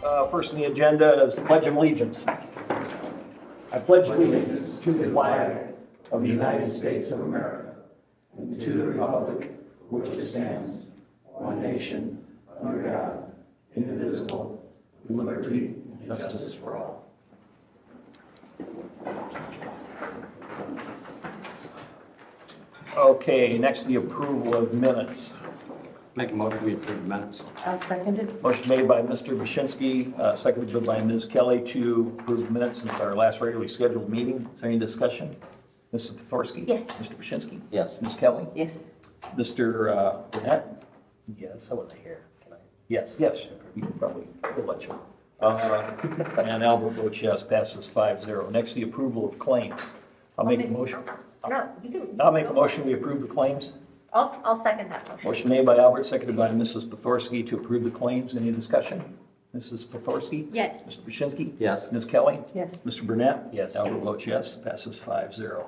First on the agenda is the Pledge of Allegiance. I pledge allegiance to the flag of the United States of America and to the republic which it stands, one nation, under God, indivisible, with liberty and justice for all. Okay, next the approval of minutes. Make a motion, we approve the minutes. I'll second it. Motion made by Mr. Wyszynski, seconded by Ms. Kelly to approve the minutes since our last regularly scheduled meeting. Is there any discussion? Mrs. Pothorsky? Yes. Mr. Wyszynski? Yes. Ms. Kelly? Yes. Mr. Burnett? Yes, I wasn't here. Can I? Yes, yes, you can probably, we'll let you. And Albert votes yes, passes 5-0. Next, the approval of claims. I'll make a motion. No, you can. I'll make a motion, we approve the claims. I'll second that motion. Motion made by Albert, seconded by Mrs. Pothorsky to approve the claims. Any discussion? Mrs. Pothorsky? Yes. Mr. Wyszynski? Yes. Ms. Kelly? Yes. Mr. Burnett? Yes. Albert votes yes, passes 5-0.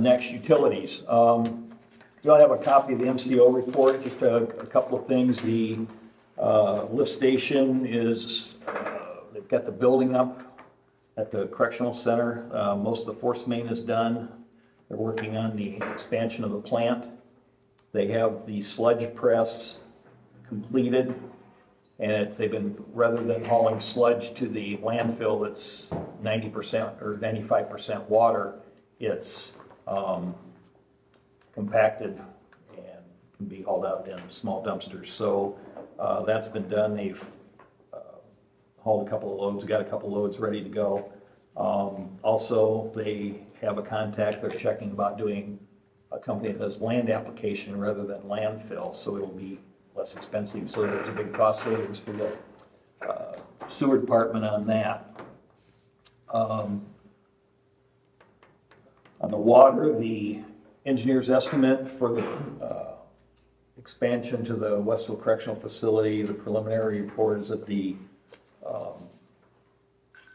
Next, utilities. We all have a copy of the MCO report, just a couple of things. The lift station is, they've got the building up at the correctional center. Most of the force main is done. They're working on the expansion of the plant. They have the sludge press completed, and they've been, rather than hauling sludge to the landfill that's 90% or 95% water, it's compacted and can be hauled out in small dumpsters. So that's been done. They've hauled a couple of loads, got a couple of loads ready to go. Also, they have a contact, they're checking about doing a company that does land application rather than landfill, so it'll be less expensive. So there's a big cost savings for the sewer department on that. On the water, the engineer's estimate for the expansion to the Westville Correctional Facility, the preliminary report is at the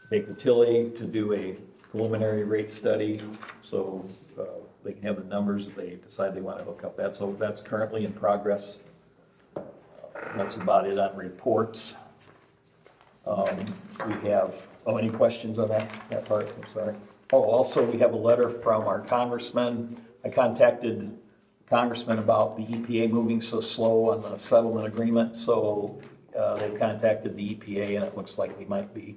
Baker Tilly to do a preliminary rate study, so they can have the numbers if they decide they want to hook up that. So that's currently in progress. That's about it on reports. We have, any questions on that part? I'm sorry. Oh, also we have a letter from our congressman. I contacted the congressman about the EPA moving so slow on the settlement agreement. So they've contacted the EPA, and it looks like we might be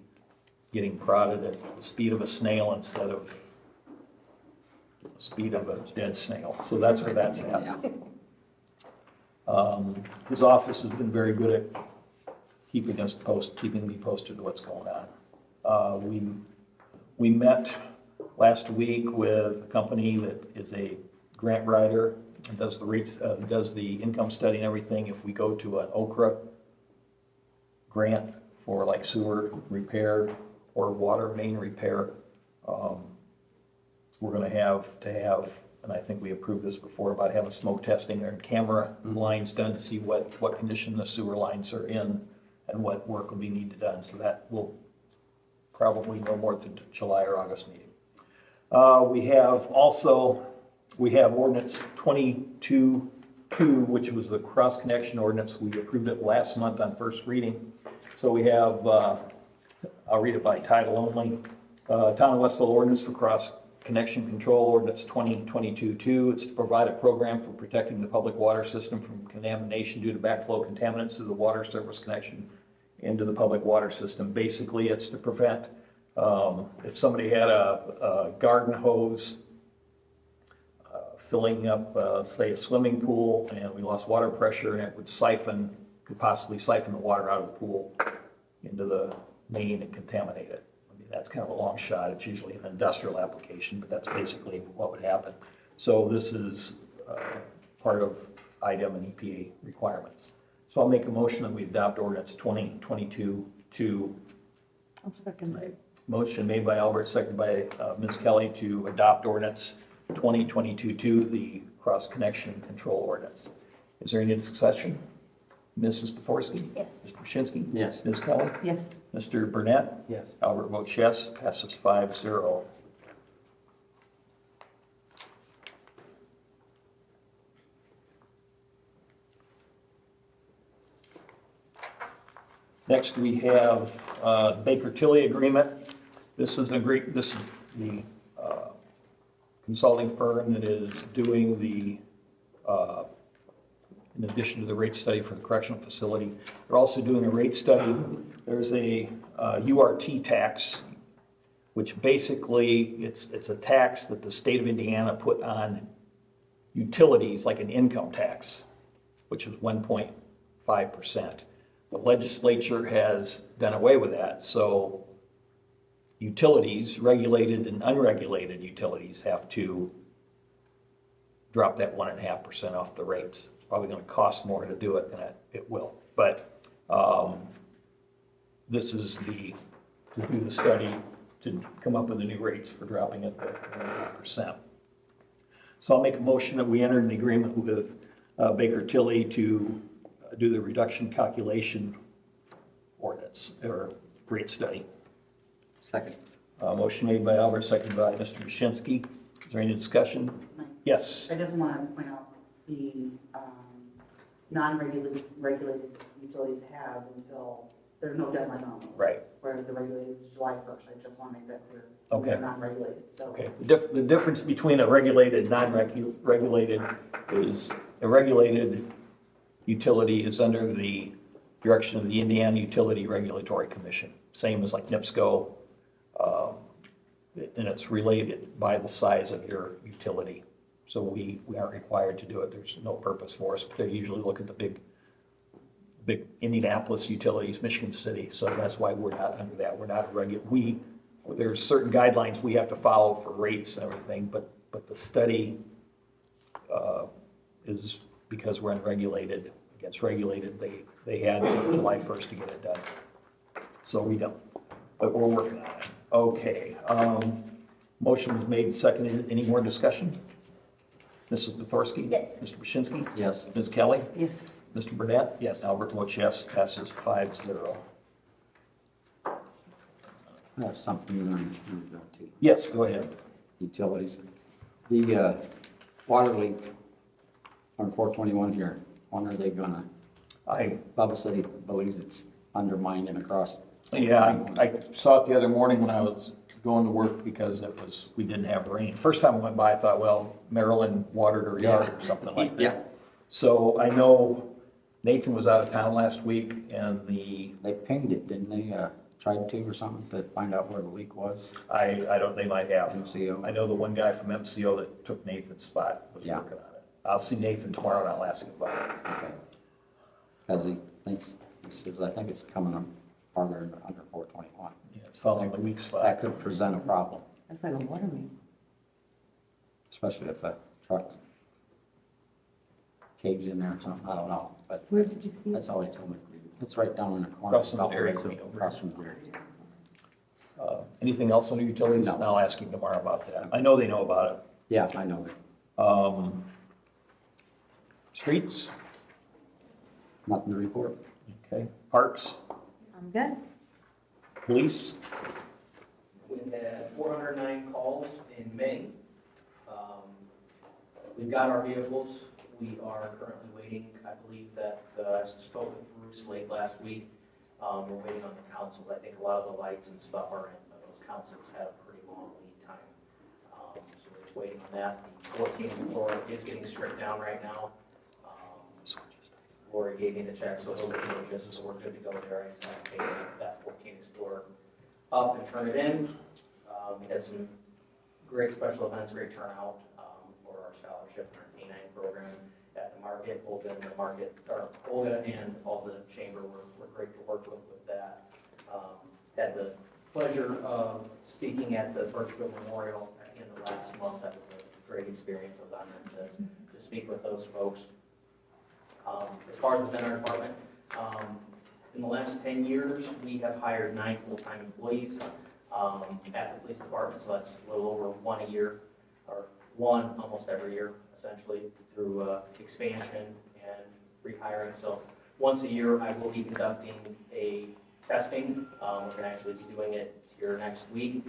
getting prodded at the speed of a snail instead of the speed of a dead snail. So that's where that's at. His office has been very good at keeping me posted to what's going on. We met last week with a company that is a grant writer and does the income study and everything. If we go to an Okra grant for like sewer repair or water main repair, we're going to have, and I think we approved this before, about having smoke testing and camera lines done to see what condition the sewer lines are in and what work will be needed done. So that will probably no more than July or August meeting. We have ordinance 22-2, which was the cross connection ordinance. We approved it last month on first reading. So we have, I'll read it by title only. Town of Westville ordinance for cross connection control ordinance 2022-2. It's to provide a program for protecting the public water system from contamination due to backflow contaminants through the water service connection into the public water system. Basically, it's to prevent if somebody had a garden hose filling up, say, a swimming pool, and we lost water pressure, and it would could possibly siphon the water out of the pool into the main and contaminate it. I mean, that's kind of a long shot. It's usually an industrial application, but that's basically what would happen. So this is part of IDEM and EPA requirements. So I'll make a motion that we adopt ordinance 2022-2. I'll second it. Motion made by Albert, seconded by Ms. Kelly to adopt ordinance 2022-2, the cross connection control ordinance. Is there any discussion? Mrs. Pothorsky? Yes. Mr. Wyszynski? Yes. Ms. Kelly? Yes. Mr. Burnett? Yes. Albert votes yes, passes 5-0. Next, we have Baker Tilly agreement. This is this is the consulting firm that is doing the, in addition to the rate study for the correctional facility, they're also doing a rate study. There's a URT tax, which basically it's a tax that the state of Indiana put on utilities like an income tax, which is 1.5%. The legislature has done away with that, so utilities, regulated and unregulated utilities, have to drop that 1.5% off the rates. It's probably going to cost more to do it than it will, but this is to do the study to come up with the new rates for dropping it to 1.5%. So I'll make a motion that we enter an agreement with Baker Tilly to do the reduction calculation ordinance or rate study. Second. Motion made by Albert, seconded by Mr. Mashinsky. Is there any discussion? Yes. I just want to point out the non-regulated utilities have until, there's no deadline on those. Right. Whereas the regulated is July 1st. I just want to make that clear. Okay. They're non-regulated, so. Okay. The difference between a regulated and non-regulated is a regulated utility is under the direction of the Indiana Utility Regulatory Commission, same as like NIPSCO, and it's related by the size of your utility. So we aren't required to do it. There's no purpose for us. They usually look at the big Indianapolis utilities, Michigan City. So that's why we're not under that. We're not there's certain guidelines we have to follow for rates and everything, but the study is because we're unregulated against regulated. They had July 1st to get it done. So we don't, but we're working on it. Okay. Motion was made and seconded. Any more discussion? Mrs. Bethorsky? Yes. Mr. Mashinsky? Yes. Ms. Kelly? Yes. Mr. Burnett? Yes. Albert votes yes, passes 5-0. I have something on to Yes, go ahead. utilities. The water leak on 421 here, when are they gonna, Bubba City believes it's undermined and across. Yeah, I saw it the other morning when I was going to work because we didn't have rain. First time I went by, I thought, well, Maryland watered her yard or something like that. Yeah. So I know Nathan was out of town last week and They pinged it, didn't they? Tried to or something to find out where the leak was? I don't, they might have. MCO. I know the one guy from MCO that took Nathan's spot was Yeah. working on it. I'll see Nathan tomorrow and I'll ask him about it. Okay. Because he says, I think it's coming up farther under 421. Yeah, it's following the weak spot. That could present a problem, That's like a water main. especially if a truck's caged in there or something, I don't know, but Where did you see it? that's all he told me. It's right down in the corner. Across from the dairy Across queen from the dairy. Anything else under utilities? No. I'll ask him tomorrow about that. I know they know about it. Yeah, I know that. Streets, Nothing to report. okay. Parks, I'm good. police, We had 409 calls in May. We've got our vehicles. We are currently waiting. I believe that I spoke with Bruce late last week. We're waiting on the councils. I think a lot of the lights and stuff are in, but those councils have a pretty long lead time. So we're just waiting on that. The 14th floor is getting stripped down right now. Lori gave me the check, so he'll get the just so we're good to go there. I just have to take that 14 Explorer up and turn it in. We had some great special events, great turnout for our scholarship and our K-9 program at the market. Olga and the market, or Olga and all the chamber were great to work with that. Had the pleasure of speaking at the Birchville Memorial at the end of last month. That was a great experience. I was honored to speak with those folks. As far as within our department, in the last 10 years, we have hired 9 full-time employees at the police department, so that's a little over one a year, or one almost every year, essentially, through expansion and rehiring. So once a year, I will be conducting a testing. We're going to actually be doing it here next week,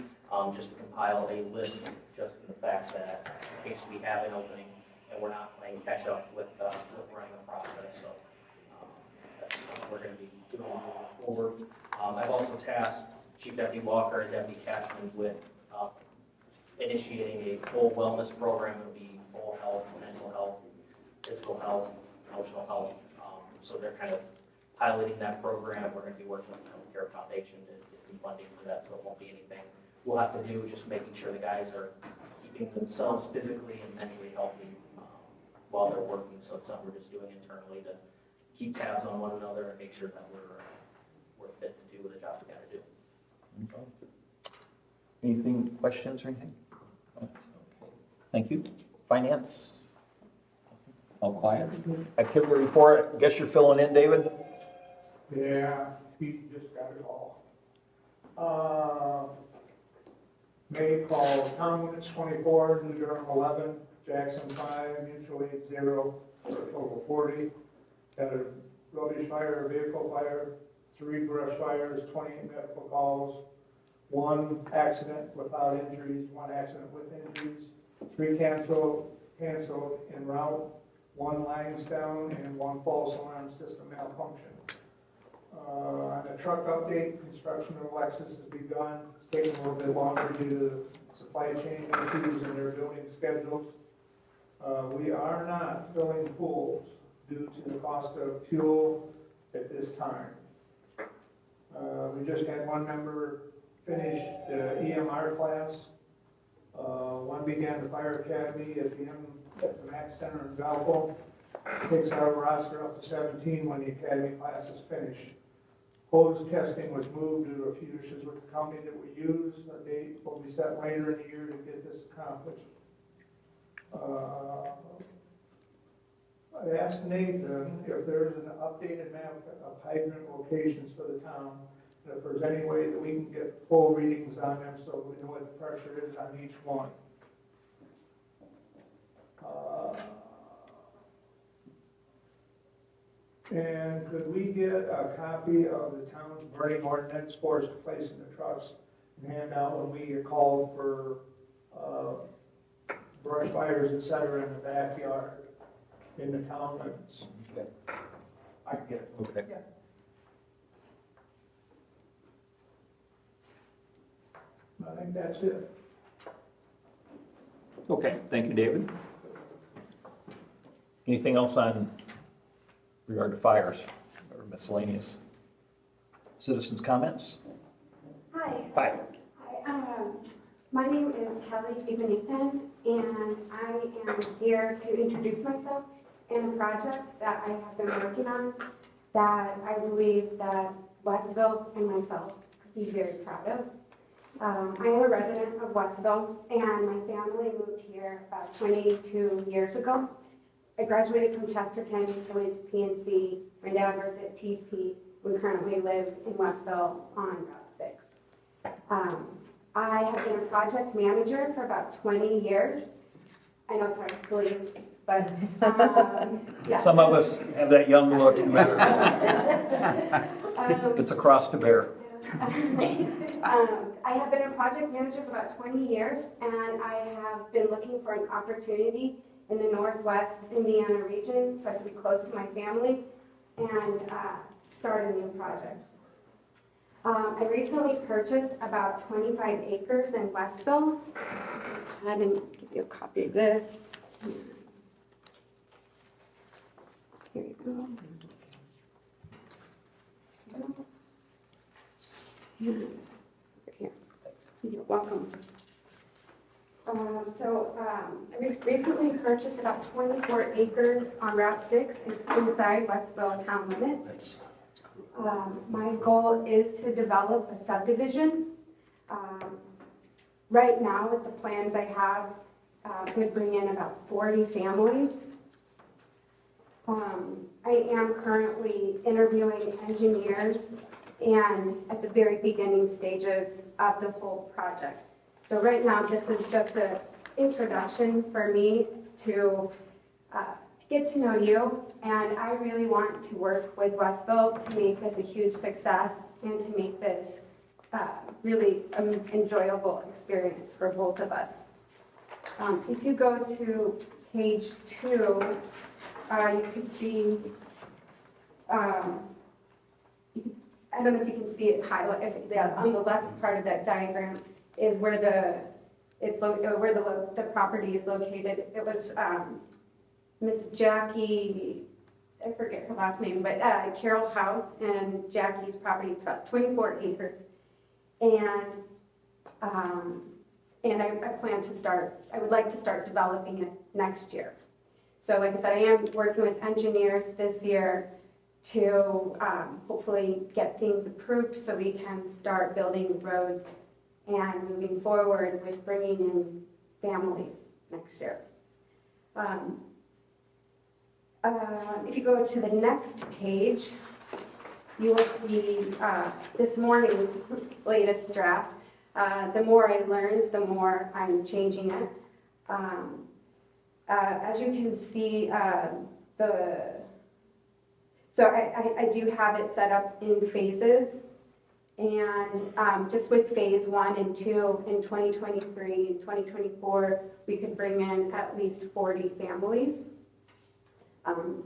just to compile a list, just in the fact that in case we have an opening, and we're not playing catch up with running the process. So that's something we're going to be doing moving forward. I've also tasked Chief Deputy Walker and Deputy Cashman with initiating a full wellness program. It'll be full health, mental health, physical health, emotional health. So they're kind of piloting that program. We're going to be working with the Healthcare Foundation to get some funding for that, so it won't be anything we'll have to do, just making sure the guys are keeping themselves physically and mentally healthy while they're working. So it's something we're just doing internally to keep tabs on one another and make sure that we're fit to do the job we got to do. Anything, questions or anything? Okay. Thank you. Finance? All quiet. Activity report, I guess you're filling in, David? Yeah, he just got it all. May call town limits 24, New Durham 11, Jackson 5, mutual aid 0, for a total 40. Had a rubbish fire, a vehicle fire, 3 brush fires, 28 medical calls, 1 accident without injuries, 1 accident with injuries, 3 canceled en route, 1 lines down, and 1 false alarm system malfunction. On the truck update, construction of Lexus has begun. It's taking a little bit longer due to supply chain issues and their building schedules. We are not filling pools due to the cost of fuel at this time. We just had 1 member finish the EMR class. 1 began the fire academy at the Max Center in Valpo. Takes our roster up to 17 when the academy class is finished. Hose testing was moved due to a few issues with the company that we use. A date will be set later in the year to get this accomplished. I asked Nathan if there's an updated map of hydrant locations for the town, and if there's any way that we can get full readings on them so we know what the pressure is on each one. And could we get a copy of the town's burning ordinance for us to place in the trucks and hand out when we get called for brush fires, et cetera, in the backyard, in the town limits? Okay. I can get it. Okay. Yeah. I think that's it. Okay, thank you, David. Anything else on regard to fires or miscellaneous? Citizens' comments? Hi. Hi. Hi. My name is Kelly Nathan, and I am here to introduce myself in a project that I have been working on that I believe that Westville and myself could be very proud of. I am a resident of Westville, and my family moved here about 22 years ago. I graduated from Chesterton, so went to PNC, my dad worked at TP. We currently live in Westville on Route 6. I have been a project manager for about 20 years. I know it's hard to believe, but yeah. Some of us have that young look. It's a cross to bear. I have been a project manager for about 20 years, and I have been looking for an opportunity in the Northwest Indiana region so I could be close to my family and start a new project. I recently purchased about 25 acres in Westville. I didn't give you a copy of this. Here you go. Here. You're welcome. I recently purchased about 24 acres on Route 6. It's inside Westville town limits. My goal is to develop a subdivision. Right now, with the plans I have, could bring in about 40 families. I am currently interviewing engineers and at the very beginning stages of the whole project. So right now, this is just an introduction for me to get to know you, and I really want to work with Westville to make this a huge success and to make this really an enjoyable experience for both of us. If you go to page 2, you can see I don't know if you can see it highlighted, on the left part of that diagram is where the property is located. It was, Miss Jackie, I forget her last name, but, Carol House and Jackie's property, it's about 24 acres. And I would like to start developing it next year. So like I said, I am working with engineers this year to hopefully get things approved so we can start building roads and moving forward with bringing in families next year. If you go to the next page, you will see this morning's latest draft. The more I learn, the more I'm changing it. As you can see, so I do have it set up in phases. And just with phase 1 and 2 in 2023 and 2024, we could bring in at least 40 families.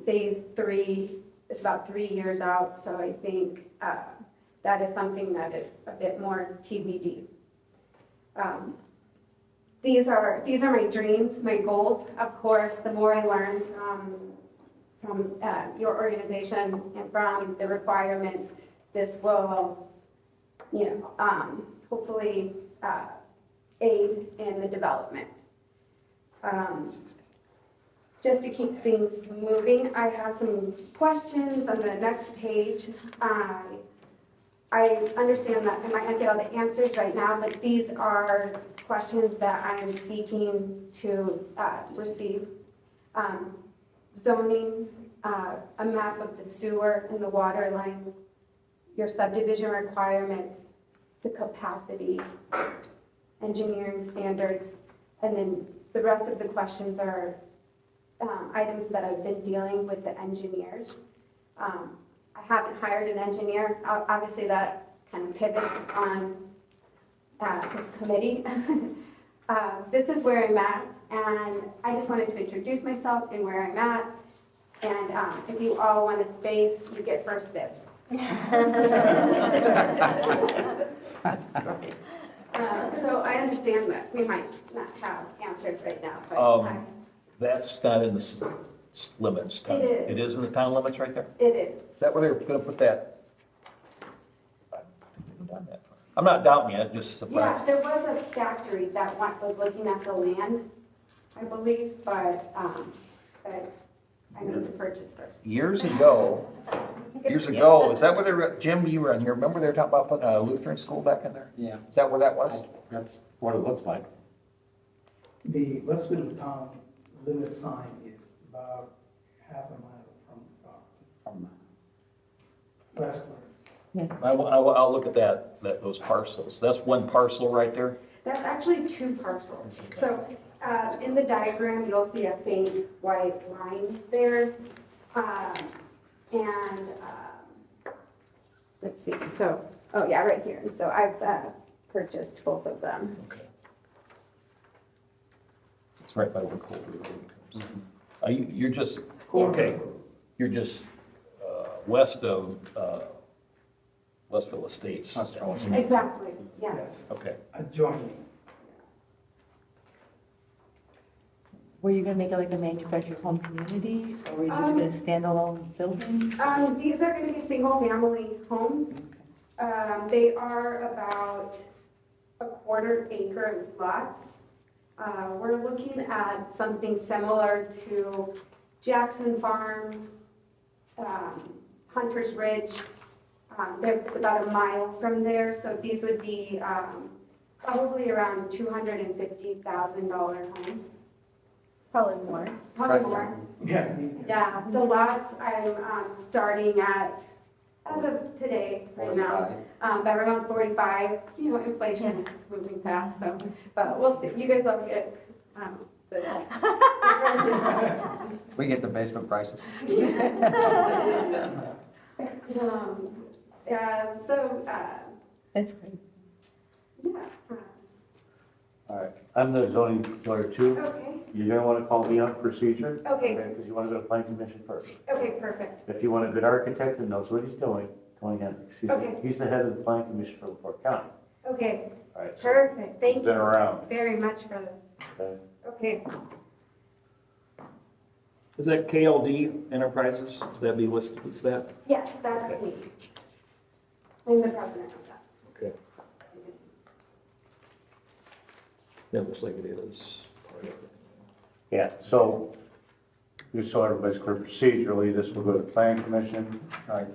Phase 3 is about 3 years out, so I think that is something that is a bit more TBD. These are my dreams, my goals. Of course, the more I learn from your organization and from the requirements, this will, hopefully aid in the development. Just to keep things moving, I have some questions on the next page. I understand that I might not get all the answers right now, but these are questions that I am seeking to receive. Zoning, a map of the sewer and the water lines, your subdivision requirements, the capacity, engineering standards, and then the rest of the questions are items that I've been dealing with the engineers. I haven't hired an engineer. Obviously, that kind of pivots on this committee. This is where I'm at, and I just wanted to introduce myself and where I'm at. And if you all want a space, you get first dibs. So I understand that we might not have answers right now, but That's not in the limits. It is. It is in the town limits right there? it is. Is that where they were gonna put that? I'm not doubting it, just Yeah, surprised. there was a factory that was looking at the land, I believe, but I need to purchase first. Years ago, is that where they were, Jim, you were in here, remember they were talking about putting a Lutheran school back in there? Yeah, Is that where that was? that's what it looks like. The Westville town limit sign is about half a mile from westward. I'll look at those parcels. That's one parcel right there? That's actually 2 parcels. So in the diagram, you'll see a faint white line there. Let's see, so, oh yeah, right here. And so I've purchased both of them. Okay. It's right by where Colby Road comes. You're just, okay, you're just west of Westville Estates. Exactly, yeah. Yes, Okay. adjoining. Were you gonna make it like a manufactured home community, or were you just gonna standalone buildings? These are gonna be single-family homes. They are about a 1/4 acre lots. We're looking at something similar to Jackson Farms, Hunter's Ridge. It's about a mile from there, so these would be probably around $250,000 homes. Probably more. Probably Right. more. Yeah. Yeah, the lots I'm starting at, as of today, right now, by around 45. You know, inflation is moving fast, so, but we'll see. You guys all get the We get the basement prices. That's great. Yeah. All right, I'm the zoning lawyer too. Okay, You're gonna wanna call me on procedure. Okay. Because you wanna go to planning commission first. okay, perfect. If you want a good architect that knows what he's doing, Tony Hendricks. Okay. He's the head of the plan commission for LaPorte County. Okay, All right, so perfect. Thank he's been you around. very much for this. Okay. Okay. Is that KLD Enterprises? Would that be listed as that? Yes, that's me. I'm the president of that. Okay. That looks like it is. Yeah, so, just so everybody's clear, procedurally, this will go to plan commission. Right.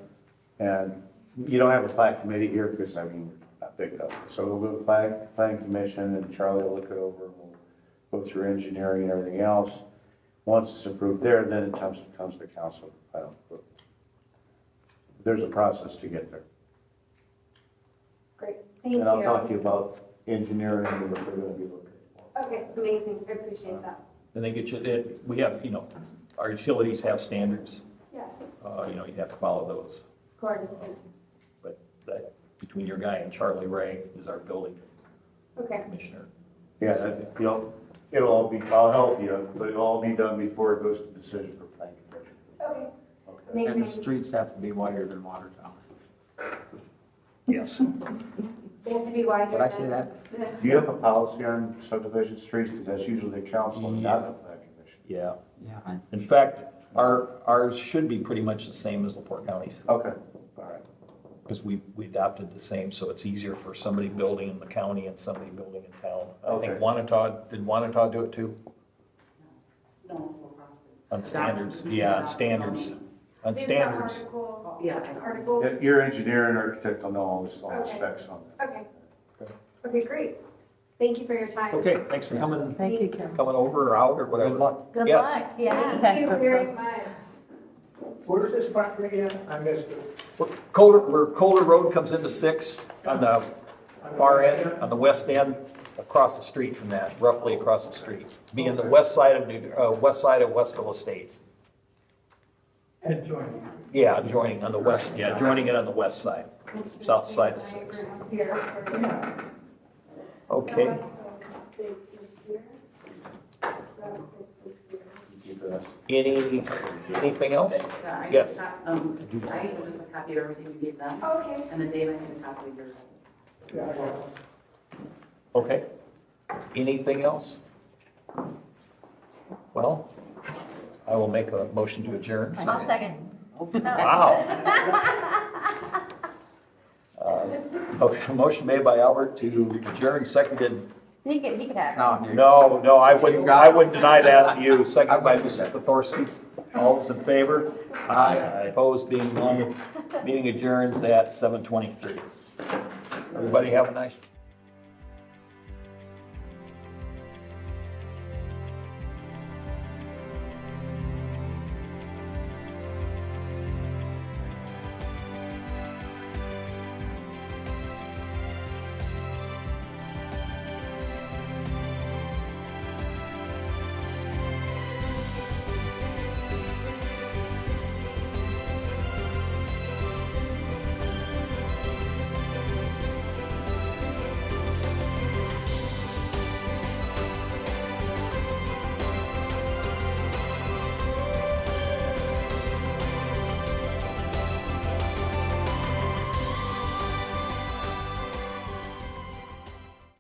And you don't have a plan committee here because, I mean, not big enough. So we'll go to plan commission and Charlie will look it over and we'll go through engineering and everything else. Once it's approved there, then it comes to council for final approval. There's a process to get there. Great, thank you. And I'll talk to you about engineering and what they're gonna be looking for. Okay, amazing. I appreciate that. And they get you, we have, our utilities have standards. Yes, You have to follow those. of course. But that, between your guy and Charlie Ray is our building Okay, commissioner. Yeah, it'll all be, I'll help you, but it'll all be done before it goes to decision for plan commission. okay, Okay. And the amazing. streets have to be wider than Watertown. Yes. They have to be wiser. Did I say than- that? Do you have a policy on subdivision streets? Because that's usually the council and not the plan commission. Yeah. Yeah. In fact, ours should be pretty much the same as LaPorte County's. Okay, all right. Because we adopted the same, so it's easier for somebody building in the county and somebody building in town. I think Okay. did Wanata do it too? No, On standards, yeah, on standards. On These are standards. Articles. Yeah, your engineer and architect will know all the Okay. specs on that. Okay. Okay, great. Thank you for your time. Okay, thanks for coming Thank you, Karen. over or out or whatever. Good luck. Good Yes. luck, yeah. Thank you very much. Where's this property at? I missed it. Where Kohler Road comes into 6 on the far end, on the west end, across the street from that, roughly across the street. Be in the west side of Westville Estates. Adjoining. Yeah, joining on the west, yeah, joining it on the west side, south side of 6. Okay, Keep it us. anything else? I Yes. got, I even just a copy of everything you gave them, Okay. and then Dave, I need a copy of yours. Yeah, I got it. Okay. Anything else? Well, I will make a motion to adjourn. I'll second. Wow. Okay, motion made by Albert to adjourn, seconded. He could have. No, I wouldn't deny that to you. Seconded by Mrs. Pethorsky. All those in favor? Aye. Opposed, being none. Meeting adjourns at 7:23. Everybody have a nice.